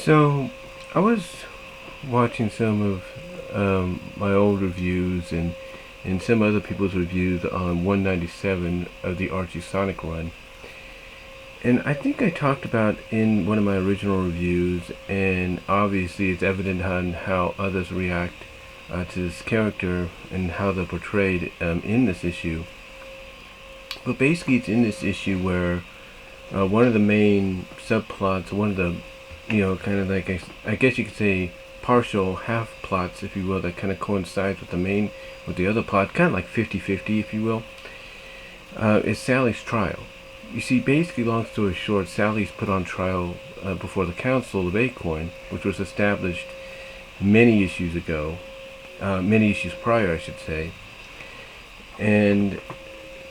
So, I was watching some of my old reviews and some other people's reviews on 197 of the Archie Sonic run. And I think I talked about in one of my original reviews, and obviously it's evident on how others react to this character and how they're portrayed in this issue. But basically it's in this issue where one of the main subplots, one of the, kind of like, I guess you could say partial half plots, if you will, that kind of coincides with with the other plot, kind of like 50-50, if you will, is Sally's trial. You see, basically, long story short, Sally's put on trial before the Council of Acorn, which was established many issues prior, I should say. And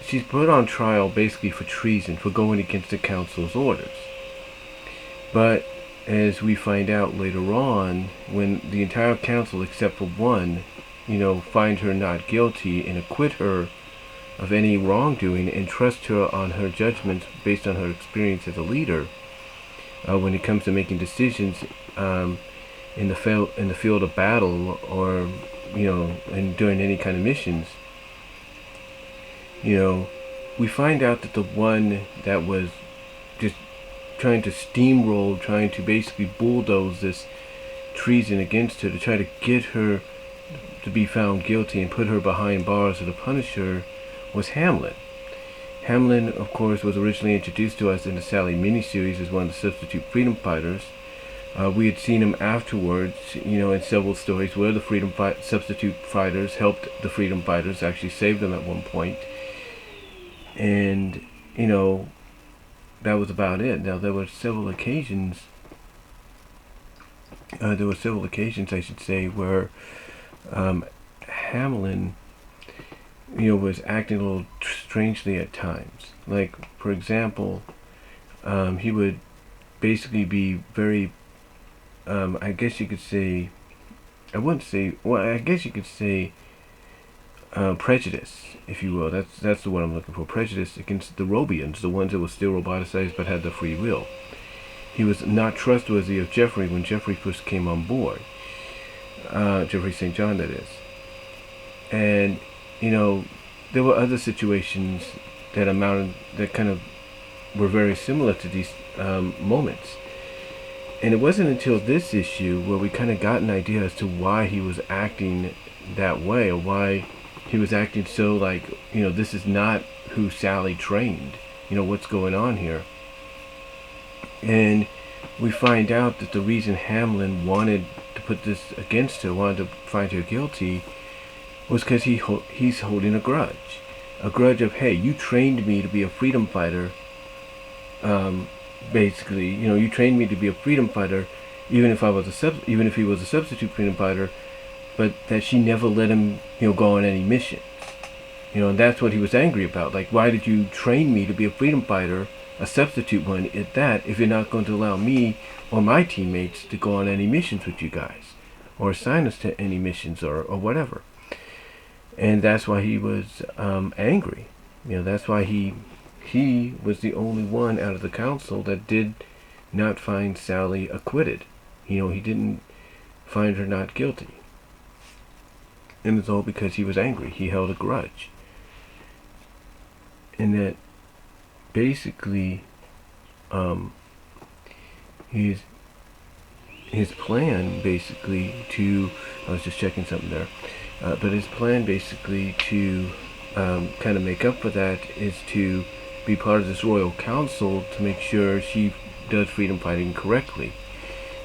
she's put on trial basically for treason, for going against the Council's orders. But as we find out later on, when the entire Council, except for one, find her not guilty and acquit her of any wrongdoing and trust her on her judgments based on her experience as a leader, when it comes to making decisions in the field of battle, or and during any kind of missions, we find out that the one that was just trying to steamroll, trying to basically bulldoze this treason against her to try to get her to be found guilty and put her behind bars or to punish her was Hamlin. Hamlin, of course, was originally introduced to us in the Sally miniseries as one of the substitute freedom fighters. We had seen him afterwards, in several stories where the substitute fighters helped the freedom fighters, actually saved them at one point. And, that was about it. Now, there were several occasions, I should say, where Hamlin was acting a little strangely at times. Like, for example, he would basically be very, I guess you could say, prejudice, if you will. That's the word I'm looking for. Prejudice against the Robians, the ones that were still roboticized but had the free will. He was not trustworthy of Jeffrey when Jeffrey first came on board. Jeffrey St. John, that is. And there were other situations that kind of were very similar to these moments. And it wasn't until this issue where we kind of got an idea as to why he was acting that way, or why he was acting so like, this is not who Sally trained. What's going on here? And we find out that the reason Hamlin wanted to put this against her, wanted to find her guilty, was because he's holding a grudge of, hey, you trained me to be a freedom fighter. Basically, you trained me to be a freedom fighter, even if he was a substitute freedom fighter, but that she never let him, go on any missions. And that's what he was angry about. Like, why did you train me to be a freedom fighter, a substitute one at that, if you're not going to allow me or my teammates to go on any missions with you guys, or assign us to any missions, or whatever. And that's why he was angry. That's why he was the only one out of the council that did not find Sally acquitted. He didn't find her not guilty. And it's all because he was angry. He held a grudge. And that basically his plan basically to, I was just checking something there, but his plan basically to kind of make up for that is to be part of this royal council to make sure she does freedom fighting correctly.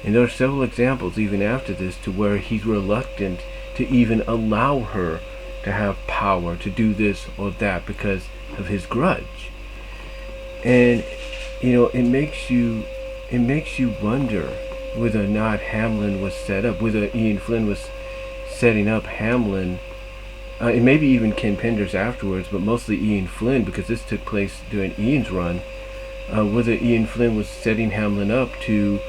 And there are several examples even after this to where he's reluctant to even allow her to have power to do this or that because of his grudge. And it makes you wonder whether or not Hamlin was set up, whether Ian Flynn was setting up Hamlin, and maybe even Ken Penders afterwards, but mostly Ian Flynn, because this took place during Ian's run, whether Ian Flynn was setting Hamlin up to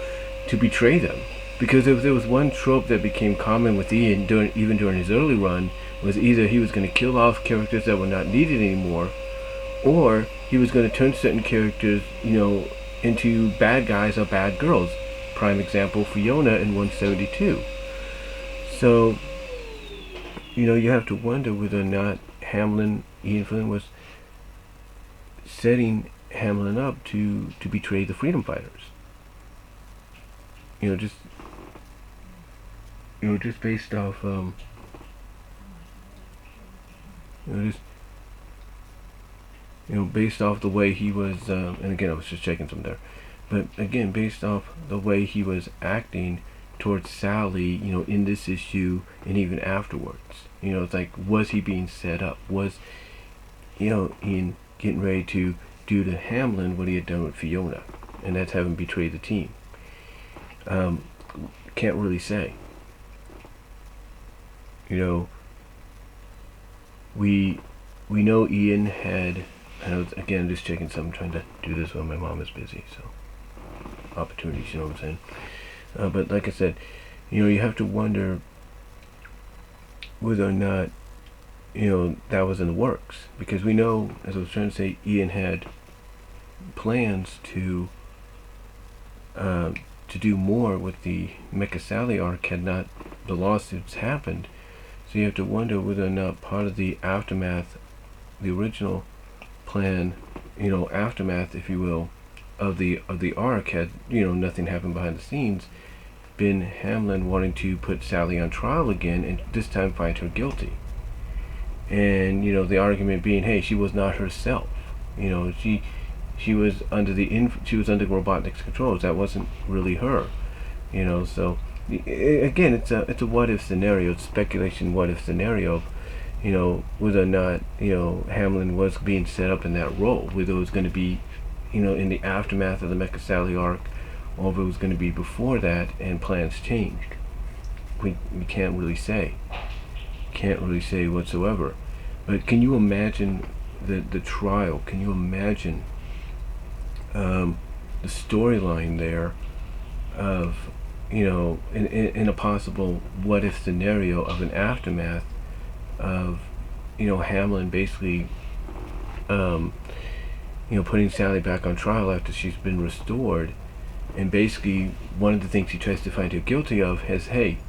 betray them. Because if there was one trope that became common with Ian even during his early run, was either he was going to kill off characters that were not needed anymore, or he was going to turn certain characters, into bad guys or bad girls. prime example, Fiona in 172. So, you have to wonder whether or not Ian Flynn was setting Hamlin up to betray the freedom fighters. Just based off based off the way he was, and again, I was just checking some there, but again, based off the way he was acting towards Sally, in this issue and even afterwards. It's like, was he being set up? Was, Ian getting ready to do to Hamlin what he had done with Fiona, and that's having betrayed the team? Can't really say. We know Ian had, again, just checking something, trying to do this while my mom is busy, so opportunities, you know what I'm saying? But like I said, you have to wonder whether or not, that was in the works, because we know, as I was trying to say, Ian had plans to do more with the Mecha Sally arc had not the lawsuits happened. So you have to wonder whether or not part of the aftermath, the original plan, aftermath, if you will, of the arc had, nothing happened behind the scenes, been Hamlin wanting to put Sally on trial again and this time find her guilty. And the argument being, hey, she was not herself. She was under Robotnik's controls. That wasn't really her. So again, it's a what if scenario. It's speculation what if scenario. Whether or not Hamlin was being set up in that role, whether it was going to be in the aftermath of the Mecha Sally arc, or if it was going to be before that and plans changed. We can't really say. Can't really say whatsoever. But can you imagine the trial? Can you imagine the storyline there of in a possible what if scenario of an aftermath of Hamlin basically putting Sally back on trial after she's been restored, and basically one of the things he tries to find her guilty of is, hey,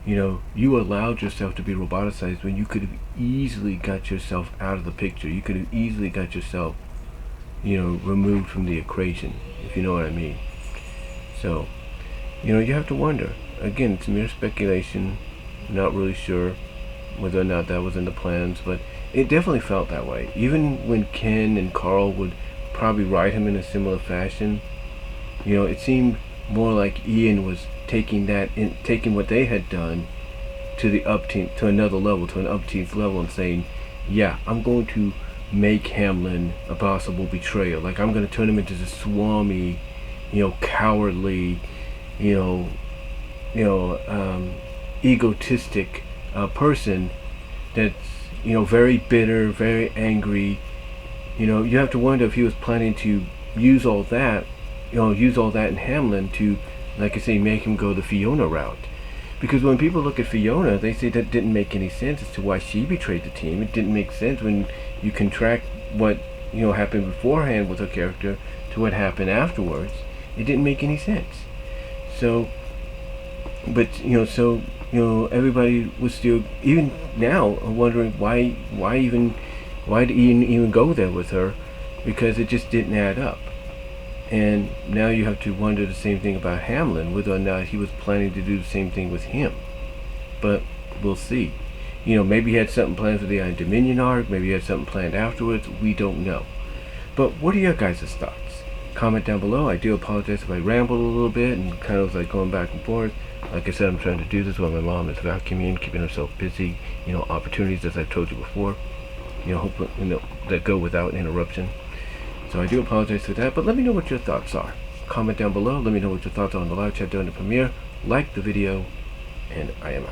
you allowed yourself to be roboticized when you could have easily got yourself out of the picture. You could have easily got yourself removed from the equation, if you know what I mean. So you have to wonder. Again, it's mere speculation. Not really sure whether or not that was in the plans, but it definitely felt that way. Even when Ken and Carl would probably write him in a similar fashion, it seemed more like Ian was taking what they had done to another level, to an upteenth level, and saying, yeah, I'm going to make Hamlin a possible betrayer. Like, I'm going to turn him into this swami, cowardly, egotistic person that's very bitter, very angry. You have to wonder if he was planning to use all that in Hamlin to, like I say, make him go the Fiona route. Because when people look at Fiona, they say that didn't make any sense as to why she betrayed the team. It didn't make sense when you contract what happened beforehand with her character to what happened afterwards. It didn't make any sense. So, but everybody was still, even now, wondering why did Ian even go there with her, because it just didn't add up. And now you have to wonder the same thing about Hamlin, whether or not he was planning to do the same thing with him. But we'll see. Maybe he had something planned for the Iron Dominion arc, maybe he had something planned afterwards, we don't know. But what are your guys' thoughts? Comment down below. I do apologize if I rambled a little bit and kind of like going back and forth. Like I said, I'm trying to do this while my mom is vacuuming, keeping herself busy, opportunities, as I've told you before, hopefully, that go without interruption. So I do apologize for that, but let me know what your thoughts are. Comment down below, let me know what your thoughts are on the live chat during the premiere. Like the video, and I am out.